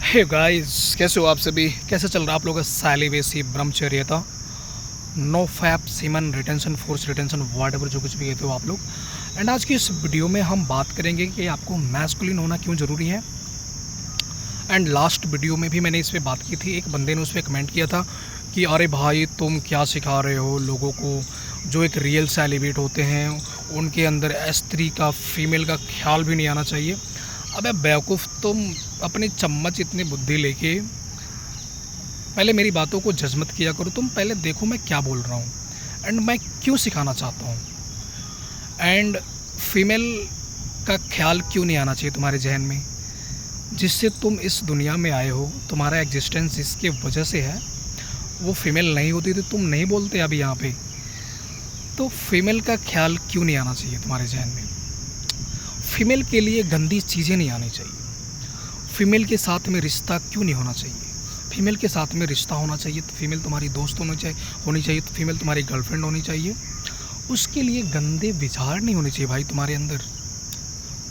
Hey guys, कैसे हो आप सभी? कैसे चल रहा है आप लोगों का सालिवेसी ब्रह्मचर्यता, no fap semen retention force retention whatever जो कुछ भी कहते हो आप लोग। एंड आज की इस वीडियो में हम बात करेंगे कि आपको मैस्कुलिन होना क्यों ज़रूरी है। एंड लास्ट वीडियो में भी मैंने इस पर बात की थी। एक बंदे ने उस पर कमेंट किया था कि अरे भाई तुम क्या सिखा रहे हो लोगों को, जो एक रियल सेलिब्रेट होते हैं उनके अंदर स्त्री का फीमेल का ख्याल भी नहीं आना चाहिए। अबे बेवकूफ़, तुम अपनी चम्मच इतनी बुद्धि लेके पहले मेरी बातों को जज मत किया करो। तुम पहले देखो मैं क्या बोल रहा हूँ एंड मैं क्यों सिखाना चाहता हूँ, एंड फीमेल का ख्याल क्यों नहीं आना चाहिए तुम्हारे जहन में, जिससे तुम इस दुनिया में आए हो। तुम्हारा एग्जिस्टेंस इसके वजह से है। वो फीमेल नहीं होती तो तुम नहीं बोलते अभी यहाँ पे। तो फीमेल का ख्याल क्यों नहीं आना चाहिए तुम्हारे जहन में। फीमेल के लिए गंदी चीज़ें नहीं आनी चाहिए। फीमेल के साथ में रिश्ता क्यों नहीं होना चाहिए। फीमेल के साथ में रिश्ता होना चाहिए तो फीमेल तुम्हारी दोस्त होनी चाहिए तो फीमेल तुम्हारी गर्लफ्रेंड होनी चाहिए। उसके लिए गंदे विचार नहीं होने चाहिए भाई तुम्हारे अंदर।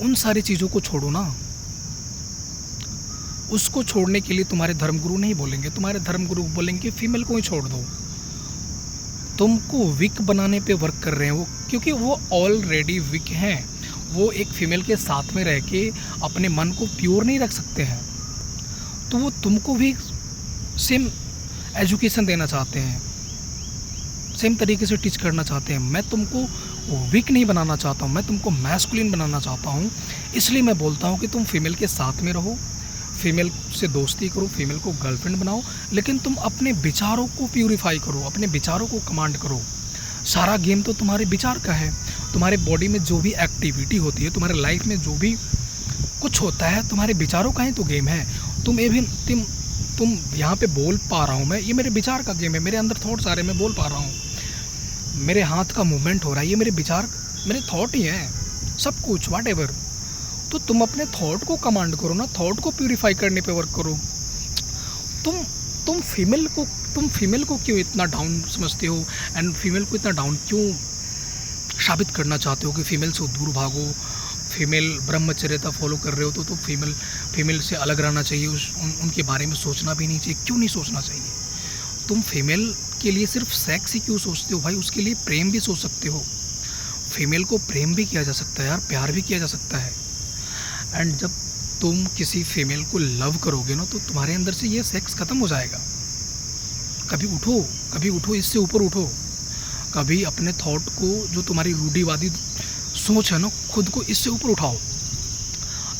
उन सारी चीज़ों को छोड़ो ना। उसको छोड़ने के लिए तुम्हारे धर्मगुरु नहीं बोलेंगे, तुम्हारे धर्मगुरु बोलेंगे फीमेल को ही छोड़ दो। तुमको वीक बनाने पे वर्क कर रहे हैं वो, क्योंकि वो ऑलरेडी वीक हैं। वो एक फीमेल के साथ में रह के अपने मन को प्योर नहीं रख सकते हैं, तो वो तुमको भी सेम एजुकेशन देना चाहते हैं, सेम तरीके से टीच करना चाहते हैं। मैं तुमको वीक नहीं बनाना चाहता हूँ, मैं तुमको मैस्कुलिन बनाना चाहता हूँ। इसलिए मैं बोलता हूँ कि तुम फीमेल के साथ में रहो, फीमेल से दोस्ती करो, फीमेल को गर्लफ्रेंड बनाओ, लेकिन तुम अपने विचारों को प्यूरिफाई करो, अपने विचारों को कमांड करो। सारा गेम तो तुम्हारे विचार का है। तुम्हारे बॉडी में जो भी एक्टिविटी होती है, तुम्हारे लाइफ में जो भी कुछ होता है, तुम्हारे विचारों का ही तो गेम है। तुम यहाँ पे बोल पा रहा हूँ मैं, ये मेरे विचार का गेम है। मेरे अंदर थॉट्स आ रहे हैं, मैं बोल पा रहा हूँ। मेरे हाथ का मूवमेंट हो रहा है, ये मेरे विचार, मेरे थॉट ही हैं सब कुछ, वाट एवर। तो तुम अपने थॉट को कमांड करो ना, थॉट को प्यूरिफाई करने पे वर्क करो। तुम फीमेल को क्यों इतना डाउन समझते हो, एंड फीमेल को इतना डाउन क्यों साबित करना चाहते हो कि फीमेल से दूर भागो, फीमेल ब्रह्मचर्यता फॉलो कर रहे हो तो फीमेल से अलग रहना चाहिए, उनके बारे में सोचना भी नहीं चाहिए। क्यों नहीं सोचना चाहिए? तुम फीमेल के लिए सिर्फ सेक्स ही क्यों सोचते हो भाई? उसके लिए प्रेम भी सोच सकते हो। फीमेल को प्रेम भी किया जा सकता है यार, प्यार भी किया जा सकता है। एंड जब तुम किसी फीमेल को लव करोगे ना, तो तुम्हारे अंदर से ये सेक्स ख़त्म हो जाएगा। कभी उठो, इससे ऊपर उठो। कभी अपने थॉट को, जो तुम्हारी रूढ़िवादी सोच है ना, खुद को इससे ऊपर उठाओ।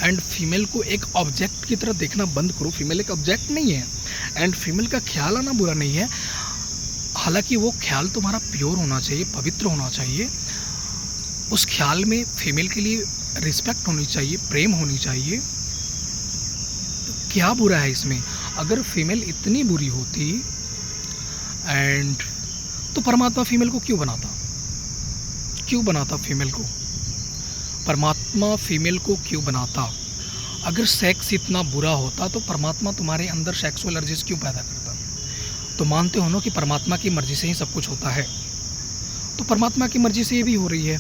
एंड फीमेल को एक ऑब्जेक्ट की तरह देखना बंद करो। फीमेल एक ऑब्जेक्ट नहीं है, एंड फीमेल का ख्याल आना बुरा नहीं है। हालांकि वो ख्याल तुम्हारा प्योर होना चाहिए, पवित्र होना चाहिए। उस ख्याल में फीमेल के लिए रिस्पेक्ट होनी चाहिए, प्रेम होनी चाहिए। तो क्या बुरा है इसमें? अगर फीमेल इतनी बुरी होती एंड तो परमात्मा फीमेल को क्यों बनाता फीमेल को? परमात्मा फीमेल को क्यों बनाता? अगर सेक्स इतना बुरा होता तो परमात्मा तुम्हारे अंदर सेक्सुअल अर्जेस क्यों पैदा करता? तो मानते हो ना कि परमात्मा की मर्जी से ही सब कुछ होता है, तो परमात्मा की मर्जी से ये भी हो रही है।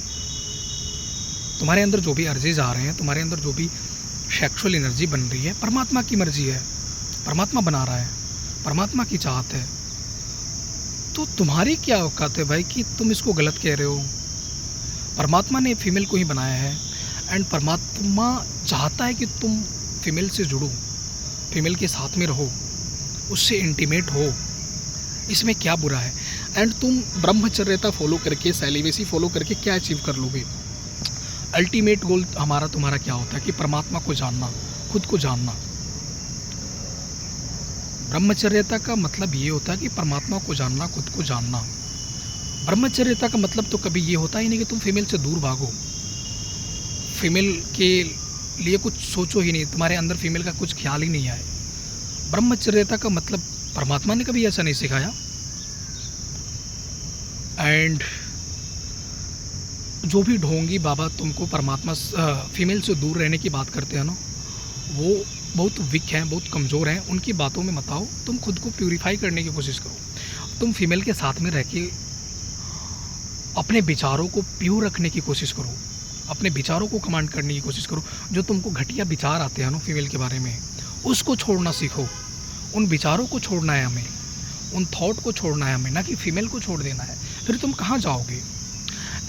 तुम्हारे अंदर जो भी अर्जेज आ रहे हैं, तुम्हारे अंदर जो भी सेक्सुअल एनर्जी बन रही है, परमात्मा की मर्जी है, परमात्मा बना रहा है, परमात्मा की चाहत है। तो तुम्हारी क्या औकात है भाई कि तुम इसको गलत कह रहे हो? परमात्मा ने फीमेल को ही बनाया है, एंड परमात्मा चाहता है कि तुम फीमेल से जुड़ो, फीमेल के साथ में रहो, उससे इंटीमेट हो। इसमें क्या बुरा है? एंड तुम ब्रह्मचर्यता फॉलो करके, सेलिवेसी फॉलो करके क्या अचीव कर लोगे? अल्टीमेट गोल तुम्हारा क्या होता है कि परमात्मा को जानना, खुद को जानना। ब्रह्मचर्यता का मतलब ये होता है कि परमात्मा को जानना, खुद को जानना। ब्रह्मचर्यता का मतलब तो कभी ये होता ही नहीं कि तुम फीमेल से दूर भागो, फीमेल के लिए कुछ सोचो ही नहीं, तुम्हारे अंदर फीमेल का कुछ ख्याल ही नहीं आए। ब्रह्मचर्यता का मतलब परमात्मा ने कभी ऐसा नहीं सिखाया। एंड जो भी ढोंगी बाबा तुमको परमात्मा फीमेल से दूर रहने की बात करते हैं ना, वो बहुत वीक हैं, बहुत कमज़ोर हैं। उनकी बातों में मत आओ। तुम खुद को प्यूरिफाई करने की कोशिश करो। तुम फीमेल के साथ में रह के अपने विचारों को प्योर रखने की कोशिश करो, अपने विचारों को कमांड करने की कोशिश करो। जो तुमको घटिया विचार आते हैं ना फीमेल के बारे में, उसको छोड़ना सीखो। उन विचारों को छोड़ना है हमें, उन थॉट को छोड़ना है हमें, ना कि फीमेल को छोड़ देना है। फिर तुम कहाँ जाओगे?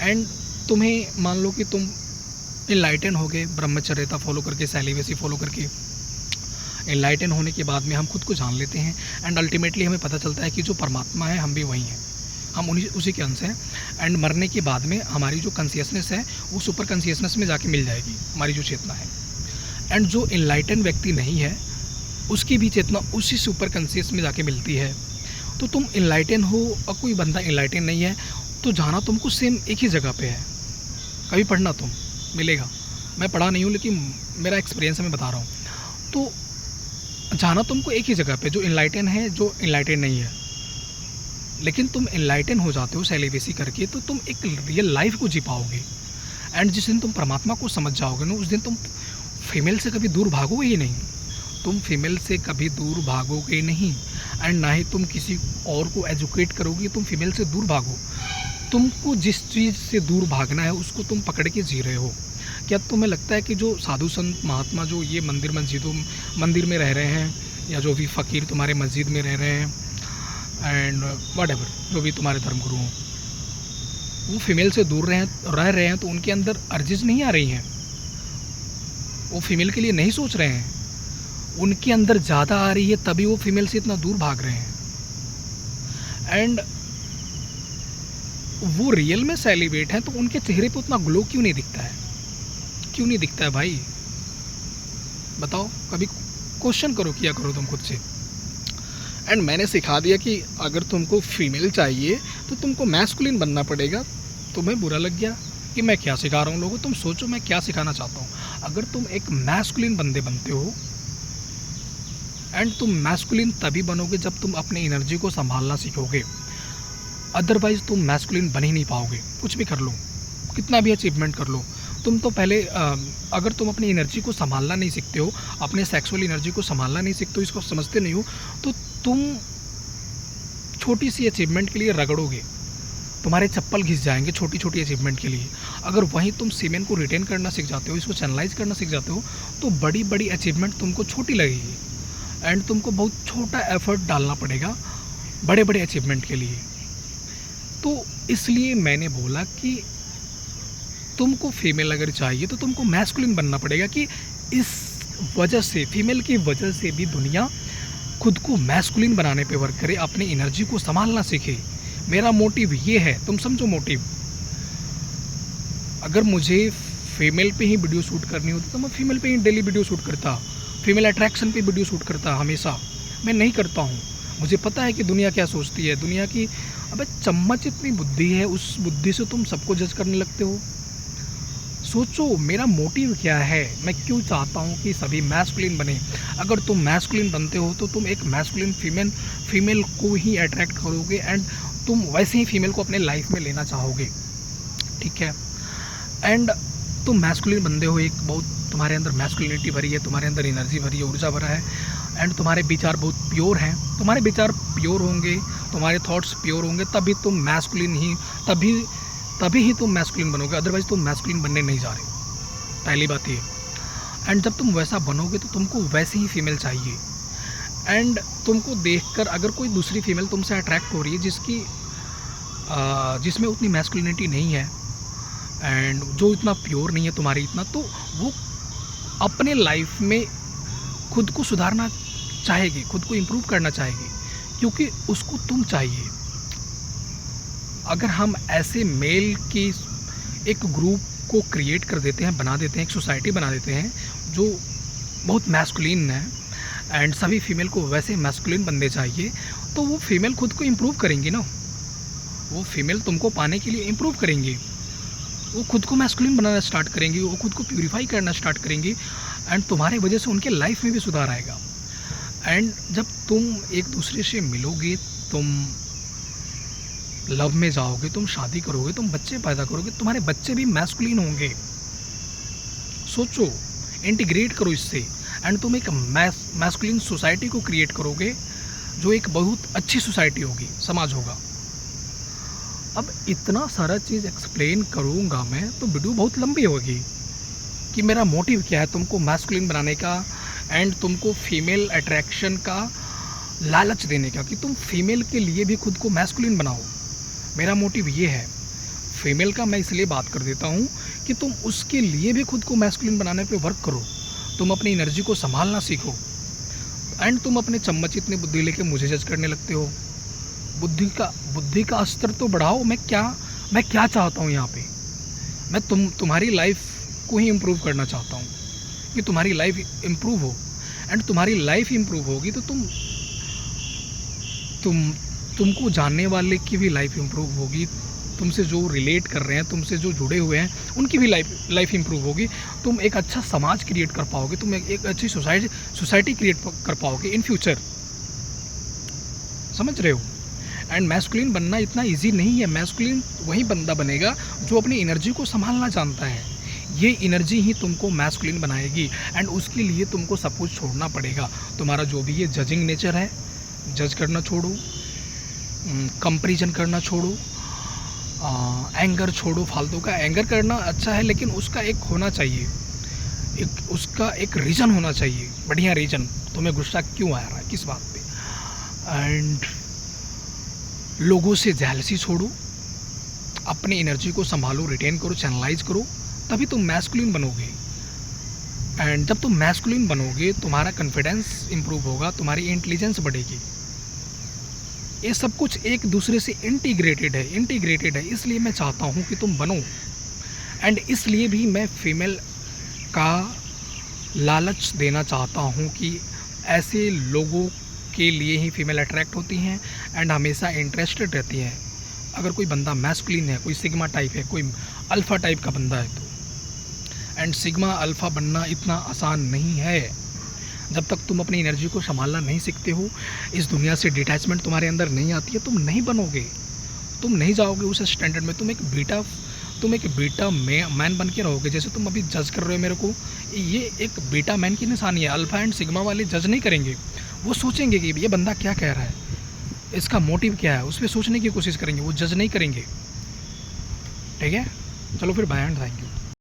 एंड तुम्हें मान लो कि तुम इनलाइटन हो गए, ब्रह्मचर्यता फॉलो करके, सेलिबेसी फॉलो करके। इनलाइटन होने के बाद में हम खुद को जान लेते हैं एंड अल्टीमेटली हमें पता चलता है कि जो परमात्मा है हम भी वही हैं, हम उसी के अंश हैं। एंड मरने के बाद में हमारी जो कॉन्शियसनेस है वो सुपर कॉन्शियसनेस में जाके मिल जाएगी, हमारी जो चेतना है। एंड जो इनलाइटन व्यक्ति नहीं है उसकी भी चेतना उसी सुपर कॉन्शियस में जाके मिलती है। तो तुम इनलाइटन हो और कोई बंदा इनलाइटन नहीं है तो जाना तुमको सेम एक ही जगह पे है। कभी पढ़ना तुम मिलेगा, मैं पढ़ा नहीं हूँ लेकिन मेरा एक्सपीरियंस मैं बता रहा हूँ। तो जाना तुमको एक ही जगह पे, जो इनलाइटन है जो इनलाइटन नहीं है। लेकिन तुम इनलाइटन हो जाते हो सेलिबेसी करके तो तुम एक रियल लाइफ को जी पाओगे। एंड जिस दिन तुम परमात्मा को समझ जाओगे ना, उस दिन तुम फीमेल से कभी दूर भागोगे ही नहीं। तुम फीमेल से कभी दूर भागोगे नहीं एंड ना ही तुम किसी और को एजुकेट करोगे तुम फीमेल से दूर भागो। तुमको जिस चीज़ से दूर भागना है उसको तुम पकड़ के जी रहे हो। क्या तुम्हें लगता है कि जो साधु संत महात्मा जो ये मंदिर में रह रहे हैं, या जो भी फ़कीर तुम्हारे मस्जिद में रह रहे हैं एंड व्हाटएवर जो भी तुम्हारे धर्मगुरु हों, वो फीमेल से दूर रह रहे हैं तो उनके अंदर अर्जिज नहीं आ रही हैं, वो फीमेल के लिए नहीं सोच रहे हैं, उनके अंदर ज़्यादा आ रही है तभी वो फीमेल से इतना दूर भाग रहे हैं। एंड वो रियल में सेलिब्रेट हैं तो उनके चेहरे पे उतना ग्लो क्यों नहीं दिखता है? क्यों नहीं दिखता है भाई? बताओ, कभी क्वेश्चन किया करो तुम खुद से। एंड मैंने सिखा दिया कि अगर तुमको फीमेल चाहिए तो तुमको मैस्कुलिन बनना पड़ेगा। तुम्हें बुरा लग गया कि मैं क्या सिखा रहा हूँ लोगों? तुम सोचो मैं क्या सिखाना चाहता हूँ। अगर तुम एक मैस्कुलिन बंदे बनते हो, एंड तुम मैस्कुलिन तभी बनोगे जब तुम अपनी एनर्जी को संभालना सीखोगे, अदरवाइज तुम मैस्कुलिन बन ही नहीं पाओगे। कुछ भी कर लो, कितना भी अचीवमेंट कर लो, तुम तो पहले अगर तुम अपनी एनर्जी को संभालना नहीं सीखते हो, अपने सेक्सुअल एनर्जी को संभालना नहीं सीखते हो, इसको समझते नहीं हो, तो तुम छोटी सी अचीवमेंट के लिए रगड़ोगे, तुम्हारे चप्पल घिस जाएंगे छोटी छोटी अचीवमेंट के लिए। अगर वहीं तुम सीमेन को रिटेन करना सीख जाते हो, इसको चैनलाइज करना सीख जाते हो, तो बड़ी बड़ी अचीवमेंट तुमको छोटी लगेगी एंड तुमको बहुत छोटा एफर्ट डालना पड़ेगा बड़े बड़े अचीवमेंट के लिए। तो इसलिए मैंने बोला कि तुमको फीमेल अगर चाहिए तो तुमको मैस्कुलिन बनना पड़ेगा, कि इस वजह से, फीमेल की वजह से भी दुनिया खुद को मैस्कुलिन बनाने पे वर्क करे, अपनी एनर्जी को संभालना सीखे। मेरा मोटिव ये है, तुम समझो मोटिव। अगर मुझे फीमेल पे ही वीडियो शूट करनी होती तो मैं फीमेल पे ही डेली वीडियो शूट करता, फीमेल अट्रैक्शन पे वीडियो शूट करता हमेशा। मैं नहीं करता हूँ, मुझे पता है कि दुनिया क्या सोचती है। दुनिया की अबे चम्मच इतनी बुद्धि है, उस बुद्धि से तुम सबको जज करने लगते हो। सोचो मेरा मोटिव क्या है, मैं क्यों चाहता हूँ कि सभी मैस्कुलिन बने। अगर तुम मैस्कुलिन बनते हो तो तुम एक मैस्कुलिन फीमेल को ही अट्रैक्ट करोगे एंड तुम वैसे ही फीमेल को अपने लाइफ में लेना चाहोगे, ठीक है। एंड तुम मैस्कुलिन बंदे हो, एक बहुत तुम्हारे अंदर मैस्कुलिनिटी भरी है, तुम्हारे अंदर एनर्जी भरी है, ऊर्जा भरा है एंड तुम्हारे विचार बहुत प्योर हैं। तुम्हारे विचार प्योर होंगे, तुम्हारे थॉट्स प्योर होंगे, तभी तुम मैस्कुलिन ही तभी ही तुम मैस्कुलिन बनोगे, अदरवाइज तुम मैस्कुलिन बनने नहीं जा रहे, पहली बात ये। एंड जब तुम वैसा बनोगे तो तुमको वैसे ही फीमेल चाहिए। एंड तुमको देखकर अगर कोई दूसरी फीमेल तुमसे अट्रैक्ट हो रही है जिसमें उतनी मैस्कुलिनिटी नहीं है एंड जो इतना प्योर नहीं है तुम्हारी इतना, तो वो अपने लाइफ में खुद को सुधारना चाहेगी, खुद को इम्प्रूव करना चाहेगी, क्योंकि उसको तुम चाहिए। अगर हम ऐसे मेल की एक ग्रुप को क्रिएट कर देते हैं, बना देते हैं, एक सोसाइटी बना देते हैं जो बहुत मैस्कुलिन है एंड सभी फीमेल को वैसे मैस्कुलिन बंदे चाहिए, तो वो फीमेल खुद को इम्प्रूव करेंगी ना। वो फीमेल तुमको पाने के लिए इम्प्रूव करेंगी, वो खुद को मैस्कुलिन बनाना स्टार्ट करेंगी, वो खुद को प्यूरीफाई करना स्टार्ट करेंगी एंड तुम्हारी वजह से उनके लाइफ में भी सुधार आएगा। एंड जब तुम एक दूसरे से मिलोगे, तुम लव में जाओगे, तुम शादी करोगे, तुम बच्चे पैदा करोगे, तुम्हारे बच्चे भी मैस्कुलिन होंगे। सोचो, इंटीग्रेट करो इससे एंड तुम एक मैस्कुलिन सोसाइटी को क्रिएट करोगे जो एक बहुत अच्छी सोसाइटी होगी, समाज होगा। अब इतना सारा चीज़ एक्सप्लेन करूँगा मैं तो वीडियो बहुत लंबी होगी कि मेरा मोटिव क्या है तुमको मैस्कुलिन बनाने का एंड तुमको फीमेल अट्रैक्शन का लालच देने का कि तुम फीमेल के लिए भी खुद को मैस्कुलिन बनाओ। मेरा मोटिव ये है। फीमेल का मैं इसलिए बात कर देता हूँ कि तुम उसके लिए भी खुद को मैस्कुलिन बनाने पे वर्क करो। तुम अपनी एनर्जी को संभालना सीखो। एंड तुम अपने चम्मच इतनी बुद्धि लेके मुझे जज करने लगते हो। बुद्धि का स्तर तो बढ़ाओ। मैं क्या चाहता हूँ यहाँ पे? मैं तुम्हारी लाइफ को ही इम्प्रूव करना चाहता हूँ कि तुम्हारी लाइफ इम्प्रूव हो। एंड तुम्हारी लाइफ इम्प्रूव होगी तो तुमको जानने वाले की भी लाइफ इम्प्रूव होगी। तुमसे जो रिलेट कर रहे हैं, तुमसे जो जुड़े हुए हैं, उनकी भी लाइफ इम्प्रूव होगी। तुम एक अच्छा समाज क्रिएट कर पाओगे। तुम एक अच्छी सोसाइटी क्रिएट कर पाओगे इन फ्यूचर। समझ रहे हो? एंड मैस्कुलिन बनना इतना इजी नहीं है। मैस्कुलिन वही बंदा बनेगा जो अपनी एनर्जी को संभालना जानता है। ये एनर्जी ही तुमको मैस्कुलिन बनाएगी। एंड उसके लिए तुमको सब कुछ छोड़ना पड़ेगा। तुम्हारा जो भी ये जजिंग नेचर है, जज करना छोड़ो, कंपैरिजन करना छोड़ो, एंगर छोड़ो। फालतू का एंगर करना अच्छा है, लेकिन उसका एक होना चाहिए, उसका एक रीज़न होना चाहिए, बढ़िया रीज़न। तुम्हें गुस्सा क्यों आ रहा है, किस बात पे। एंड लोगों से जेलसी छोड़ो, अपनी एनर्जी को संभालो, रिटेन करो, चैनलाइज करो, तभी तुम मैस्कुलिन बनोगे। एंड जब तुम मैस्कुलिन बनोगे, तुम्हारा कॉन्फिडेंस इंप्रूव होगा, तुम्हारी इंटेलिजेंस बढ़ेगी। ये सब कुछ एक दूसरे से इंटीग्रेटेड है। इसलिए मैं चाहता हूँ कि तुम बनो। एंड इसलिए भी मैं फीमेल का लालच देना चाहता हूँ कि ऐसे लोगों के लिए ही फीमेल अट्रैक्ट होती हैं एंड हमेशा इंटरेस्टेड रहती हैं। अगर कोई बंदा मैस्कुलिन है, कोई सिग्मा टाइप है, कोई अल्फ़ा टाइप का बंदा है तो। एंड सिग्मा अल्फ़ा बनना इतना आसान नहीं है। जब तक तुम अपनी एनर्जी को संभालना नहीं सीखते हो, इस दुनिया से डिटैचमेंट तुम्हारे अंदर नहीं आती है, तुम नहीं बनोगे, तुम नहीं जाओगे उस स्टैंडर्ड में। तुम एक बीटा मैन बन के रहोगे। जैसे तुम अभी जज कर रहे हो मेरे को, ये एक बीटा मैन की निशानी है। अल्फ़ा एंड सिग्मा वाले जज नहीं करेंगे। वो सोचेंगे कि ये बंदा क्या कह रहा है, इसका मोटिव क्या है, उस पर सोचने की कोशिश करेंगे। वो जज नहीं करेंगे। ठीक है, चलो फिर बाय एंड थैंक यू।